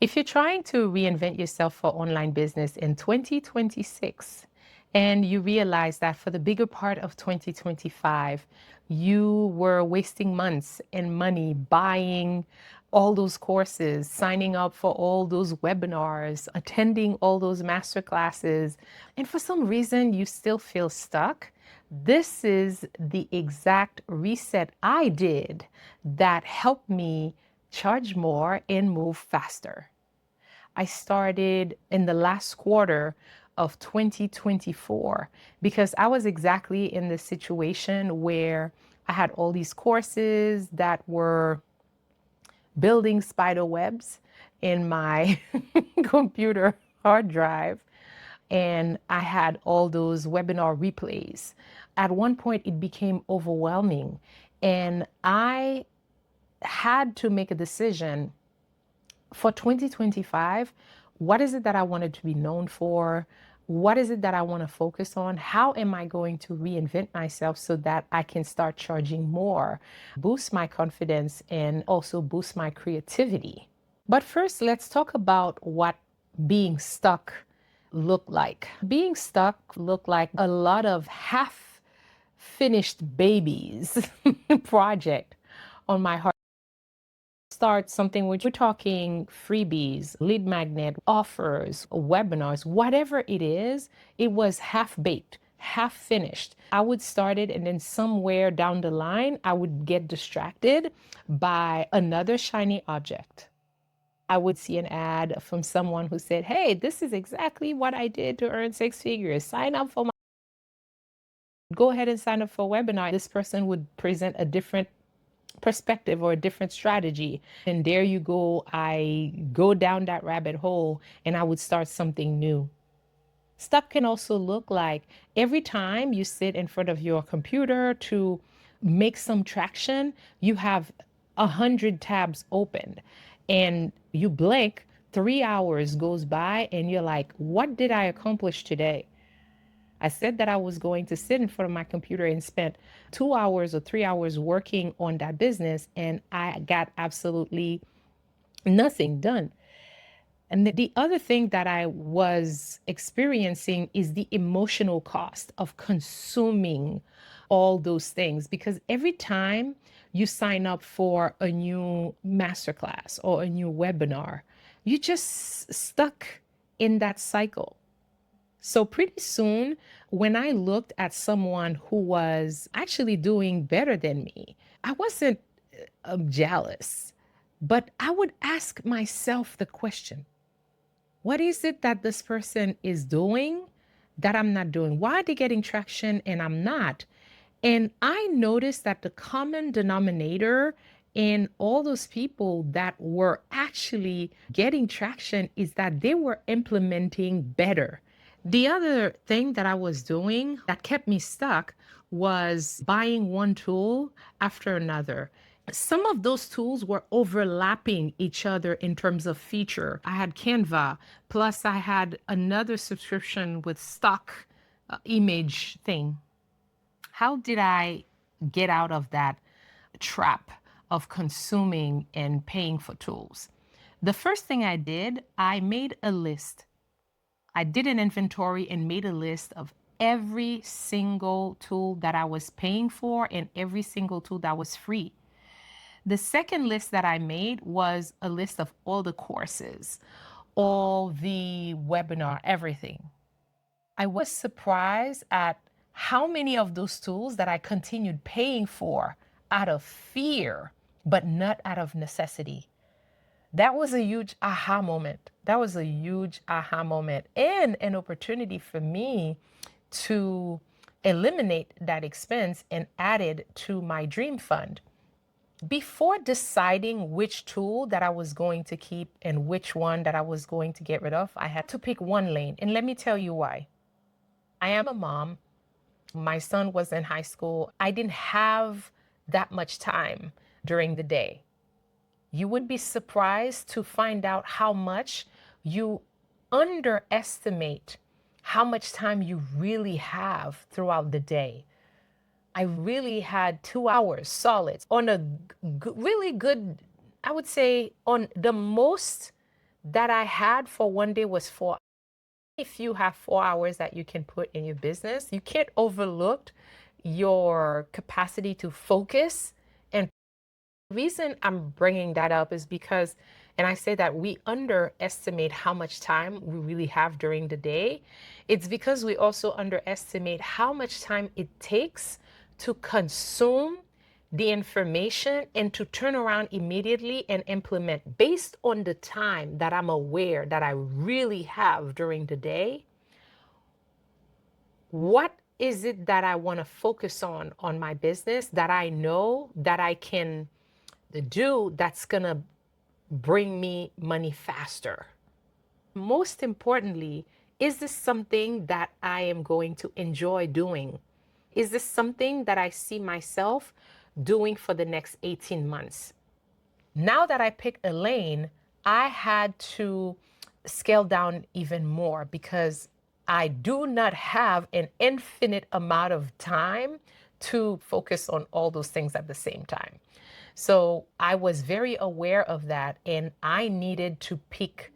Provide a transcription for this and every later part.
If you're trying to reinvent yourself for online business in 2026, and you realize that for the bigger part of 2025, you were wasting months and money buying all those courses, signing up for all those webinars, attending all those master classes, and for some reason you still feel stuck, this is the exact reset I did that helped me charge more and move faster. I started in the last quarter of 2024 because I was exactly in the situation where I had all these courses that were building spider webs in my computer hard drive. And I had all those webinar replays. At one point, it became overwhelming. And I had to make a decision for 2025. What is it that I wanted to be known for? What is it that I want to focus on? How am I going to reinvent myself so that I can start charging more, boost my confidence, and also boost my creativity? But first, let's talk about what being stuck looked like. Being stuck looked like a lot of half finished babies project on my heart. Start something which we're talking freebies, lead magnet, offers, webinars, whatever it is, it was half baked, half finished. I would start it, and then somewhere down the line, I would get distracted by another shiny object. I would see an ad from someone who said, "Hey, this is exactly what I did to earn six figures. Sign up for my, go ahead and sign up for a webinar." This person would present a different perspective or a different strategy. And there you go. I go down that rabbit hole and I would start something new. Stuff can also look like every time you sit in front of your computer to make some traction, you have 100 tabs opened and you blink, 3 hours goes by and you're like, what did I accomplish today? I said that I was going to sit in front of my computer and spent 2 hours or 3 hours working on that business, and I got absolutely nothing done. And the other thing that I was experiencing is the emotional cost of consuming all those things, because every time you sign up for a new masterclass or a new webinar, you just stuck in that cycle. So pretty soon, when I looked at someone who was actually doing better than me, I wasn't jealous, but I would ask myself the question, what is it that this person is doing that I'm not doing? Why are they getting traction and I'm not? And I noticed that the common denominator in all those people that were actually getting traction is that they were implementing better. The other thing that I was doing that kept me stuck was buying one tool after another. Some of those tools were overlapping each other in terms of feature. I had Canva, plus I had another subscription with stock image thing. How did I get out of that trap of consuming and paying for tools? The first thing I did, I made a list. I did an inventory and made a list of every single tool that I was paying for and every single tool that was free. The second list that I made was a list of all the courses, all the webinar, everything. I was surprised at how many of those tools that I continued paying for out of fear, but not out of necessity. That was a huge aha moment. That was a huge aha moment and an opportunity for me to eliminate that expense and add it to my dream fund. Before deciding which tool that I was going to keep and which one that I was going to get rid of, I had to pick one lane. And let me tell you why. I am a mom. My son was in high school. I didn't have that much time during the day. You would be surprised to find out how much you underestimate how much time you really have throughout the day. I really had 2 hours solid on a really good, I would say, on the most that I had for one day was 4. If you have 4 hours that you can put in your business, you can't overlook your capacity to focus. And the reason I'm bringing that up is because, and I say that we underestimate how much time we really have during the day. It's because we also underestimate how much time it takes to consume the information and to turn around immediately and implement based on the time that I'm aware that I really have during the day. What is it that I want to focus on my business that I know that I can do that's going to bring me money faster? Most importantly, is this something that I am going to enjoy doing? Is this something that I see myself doing for the next 18 months? Now that I picked a lane, I had to scale down even more because I do not have an infinite amount of time to focus on all those things at the same time. So I was very aware of that, and I needed to pick,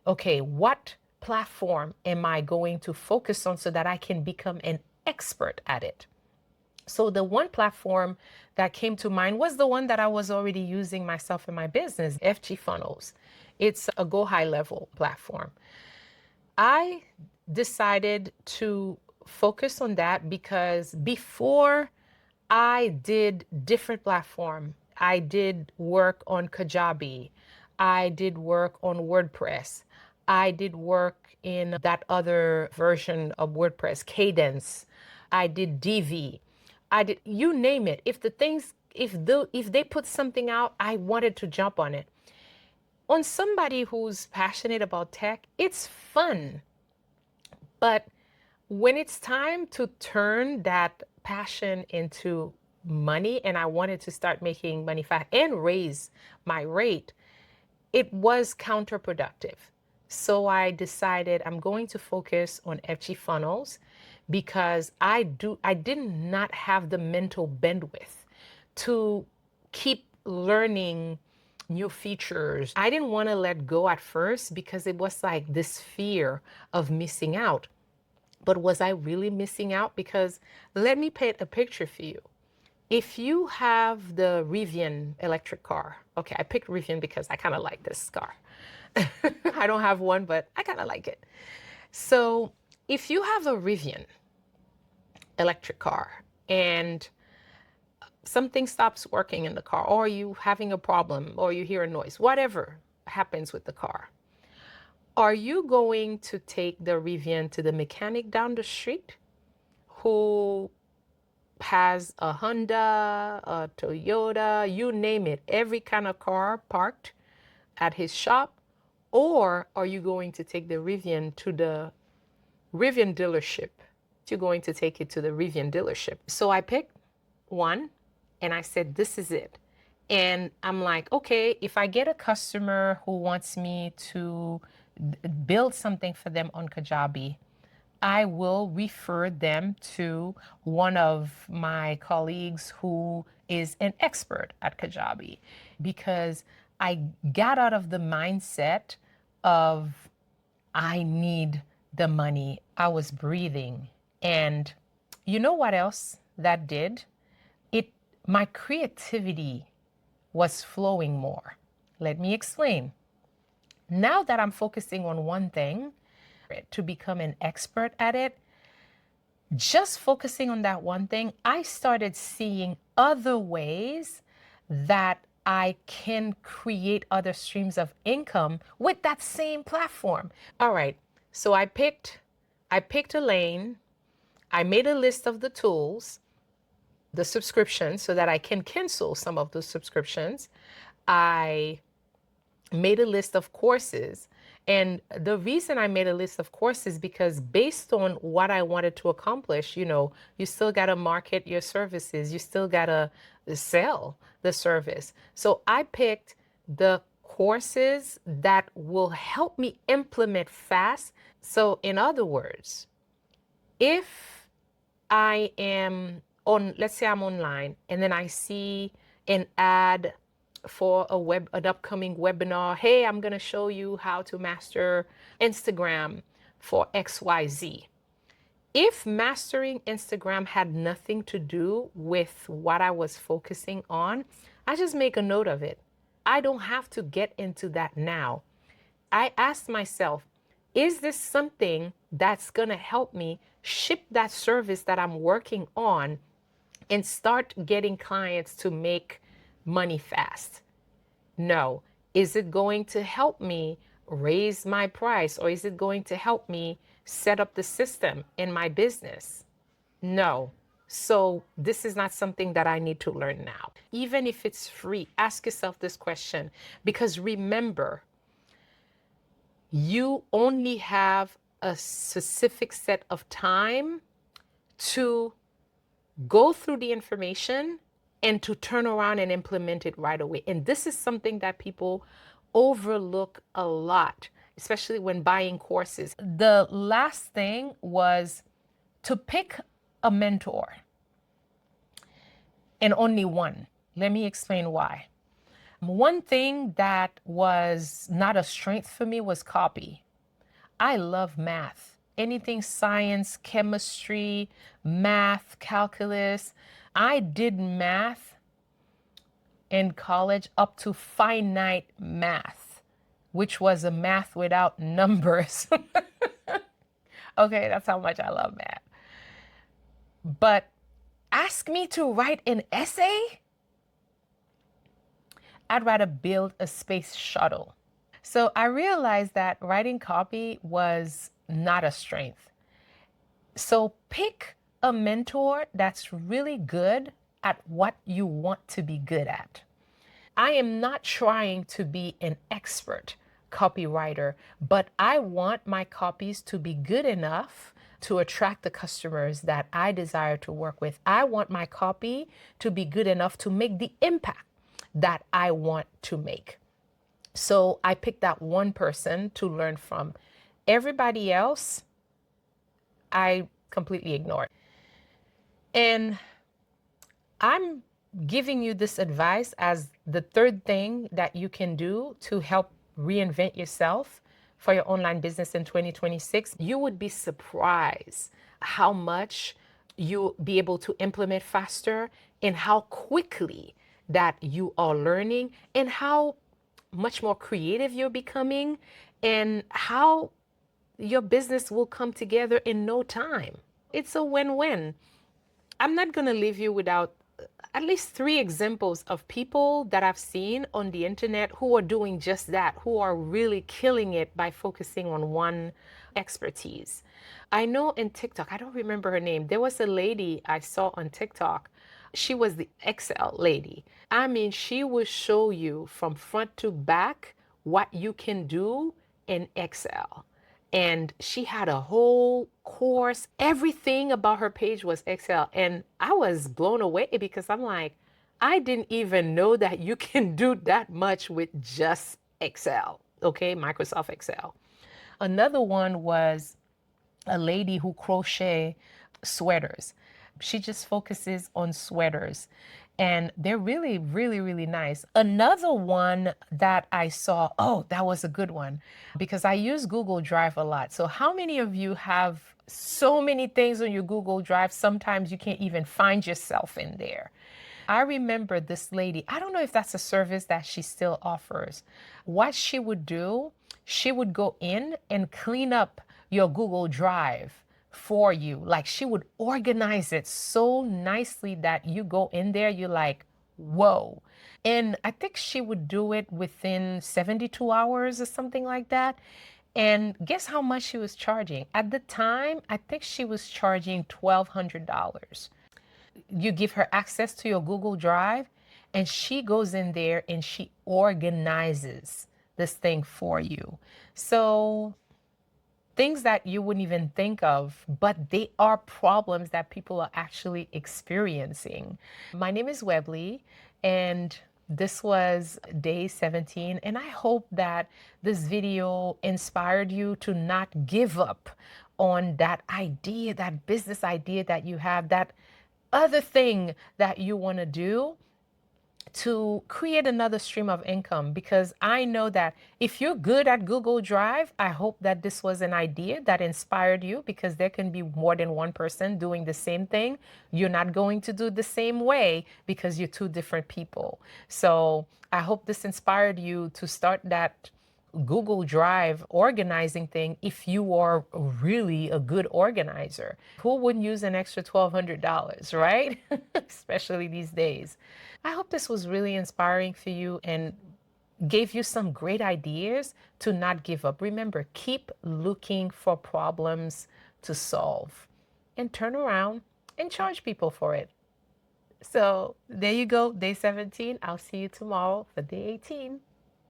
okay, what platform am I going to focus on so that I can become an expert at it? So the one platform that came to mind was the one that I was already using myself in my business, FG Funnels. It's a go high level platform. I decided to focus on that because before I did different platform. I did work on Kajabi. I did work on WordPress. I did work in that other version of WordPress, Cadence. I did Divi. I did, you name it. If the things, if they put something out, I wanted to jump on it. On somebody who's passionate about tech, it's fun. But when it's time to turn that passion into money and I wanted to start making money fast and raise my rate, it was counterproductive. So I decided I'm going to focus on FG funnels because I did not have the mental bandwidth to keep learning new features. I didn't want to let go at first because it was like this fear of missing out. But was I really missing out? Because let me paint a picture for you. If you have the Rivian electric car, okay, I picked Rivian because I kind of like this car. I don't have one, but I kind of like it. So if you have a Rivian electric car and something stops working in the car, or you having a problem, or you hear a noise, whatever happens with the car, are you going to take the Rivian to the mechanic down the street who has a Honda, a Toyota, you name it, every kind of car parked at his shop? Or are you going to take the Rivian to the Rivian dealership? You're going to take it to the Rivian dealership. So I picked one and I said, this is it. And I'm like, okay, if I get a customer who wants me to build something for them on Kajabi, I will refer them to one of my colleagues who is an expert at Kajabi because I got out of the mindset of I need the money. I was breathing. And you know what else that did? My creativity was flowing more. Let me explain. Now that I'm focusing on one thing to become an expert at it, just focusing on that one thing, I started seeing other ways that I can create other streams of income with that same platform. All right. So I picked a lane. I made a list of the tools, the subscriptions so that I can cancel some of those subscriptions. I made a list of courses. And the reason I made a list of courses because based on what I wanted to accomplish, you still got to market your services. You still got to sell the service. So I picked the courses that will help me implement fast. So in other words, if I am on, let's say I'm online and then I see an ad for an upcoming webinar. Hey, I'm going to show you how to master Instagram for XYZ. If mastering Instagram had nothing to do with what I was focusing on, I just make a note of it. I don't have to get into that now. I asked myself, is this something that's going to help me ship that service that I'm working on and start getting clients to make money fast? No. Is it going to help me raise my price, or is it going to help me set up the system in my business? No. So this is not something that I need to learn now. Even if it's free, ask yourself this question, because remember, you only have a specific set of time to go through the information and to turn around and implement it right away. And this is something that people overlook a lot, especially when buying courses. The last thing was to pick a mentor, and only one. Let me explain why. One thing that was not a strength for me was copy. I love math. Anything science, chemistry, math, calculus. I did math in college up to finite math, which was a math without numbers. Okay, that's how much I love math. But ask me to write an essay? I'd rather build a space shuttle. So I realized that writing copy was not a strength. So pick a mentor that's really good at what you want to be good at. I am not trying to be an expert copywriter, but I want my copies to be good enough to attract the customers that I desire to work with. I want my copy to be good enough to make the impact that I want to make. So I picked that one person to learn from. Everybody else, I completely ignored. And I'm giving you this advice as the third thing that you can do to help reinvent yourself for your online business in 2026. You would be surprised how much you'll be able to implement faster, and how quickly that you are learning, and how much more creative you're becoming, and how your business will come together in no time. It's a win-win. I'm not going to leave you without at least 3 examples of people that I've seen on the internet who are doing just that, who are really killing it by focusing on one expertise. I know in TikTok, I don't remember her name, there was a lady I saw on TikTok. She was the Excel lady. I mean, she will show you from front to back what you can do in Excel. And she had a whole course. Everything about her page was Excel. And I was blown away because I'm like, I didn't even know that you can do that much with just Excel. Okay, Microsoft Excel. Another one was a lady who crochet sweaters. She just focuses on sweaters, and they're really, really, really nice. Another one that I saw, oh, that was a good one, because I use Google Drive a lot. So how many of you have so many things on your Google Drive, sometimes you can't even find yourself in there? I remember this lady, I don't know if that's a service that she still offers. What she would do, she would go in and clean up your Google Drive for you. Like, she would organize it so nicely that you go in there, you're like, whoa. And I think she would do it within 72 hours or something like that. And guess how much she was charging? At the time, I think she was charging $1,200. You give her access to your Google Drive, and she goes in there and she organizes this thing for you. So things that you wouldn't even think of, but they are problems that people are actually experiencing. My name is Webley, and this was day 17, and I hope that this video inspired you to not give up on that idea, that business idea that you have, that other thing that you want to do, to create another stream of income, because I know that if you're good at Google Drive, I hope that this was an idea that inspired you, because there can be more than one person doing the same thing. You're not going to do the same way because you're two different people. So I hope this inspired you to start that Google Drive organizing thing if you are really a good organizer. Who wouldn't use an extra $1,200, right? Especially these days. I hope this was really inspiring for you and gave you some great ideas to not give up. Remember, keep looking for problems to solve and turn around and charge people for it. So there you go, day 17. I'll see you tomorrow for day 18.